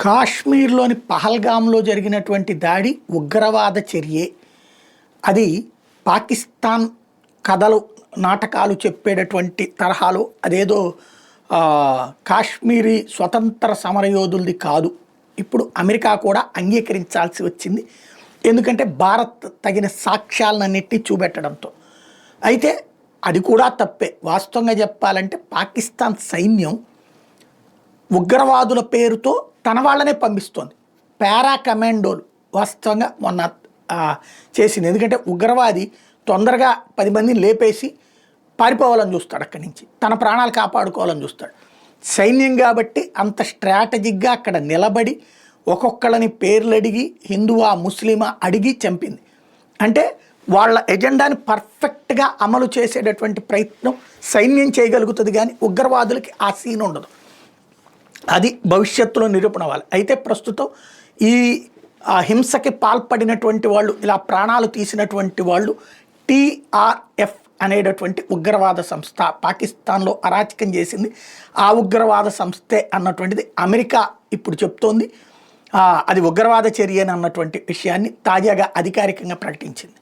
కాశ్మీర్లోని పహల్గామ్లో జరిగినటువంటి దాడి ఉగ్రవాద చర్యే. అది పాకిస్తాన్ కథలు నాటకాలు చెప్పేటటువంటి తరహాలో అదేదో కాశ్మీరీ స్వతంత్ర సమరయోధులది కాదు. ఇప్పుడు అమెరికా కూడా అంగీకరించాల్సి వచ్చింది. ఎందుకంటే భారత్ తగిన సాక్ష్యాలన్నింటినీ చూపెట్టడంతో. అయితే అది కూడా తప్పే. వాస్తవంగా చెప్పాలంటే పాకిస్తాన్ సైన్యం ఉగ్రవాదుల పేరుతో తన వాళ్ళనే పంపిస్తోంది. పారా కమాండోలు వాస్తవంగా మొన్న చేసింది. ఎందుకంటే ఉగ్రవాది తొందరగా 10 మందిని లేపేసి పారిపోవాలని చూస్తాడు, అక్కడి నుంచి తన ప్రాణాలు కాపాడుకోవాలని చూస్తాడు. సైన్యం కాబట్టి అంత స్ట్రాటజిక్గా అక్కడ నిలబడి ఒక్కొక్కళ్ళని పేర్లు అడిగి హిందువా ముస్లిమా అడిగి చంపింది. అంటే వాళ్ళ ఎజెండాని పర్ఫెక్ట్గా అమలు చేసేటటువంటి ప్రయత్నం సైన్యం చేయగలుగుతుంది, కానీ ఉగ్రవాదులకి ఆ సీన్ ఉండదు. అది భవిష్యత్తులో నిరూపణ అవ్వాలి. అయితే ప్రస్తుతం ఈ హింసకి పాల్పడినటువంటి వాళ్ళు, ఇలా ప్రాణాలు తీసినటువంటి వాళ్ళు TRF అనేటటువంటి ఉగ్రవాద సంస్థ పాకిస్తాన్లో అరాచకం చేసింది. ఆ ఉగ్రవాద సంస్థే అన్నటువంటిది అమెరికా ఇప్పుడు చెప్తోంది. అది ఉగ్రవాద చర్య అన్నటువంటి విషయాన్ని తాజాగా అధికారికంగా ప్రకటించింది.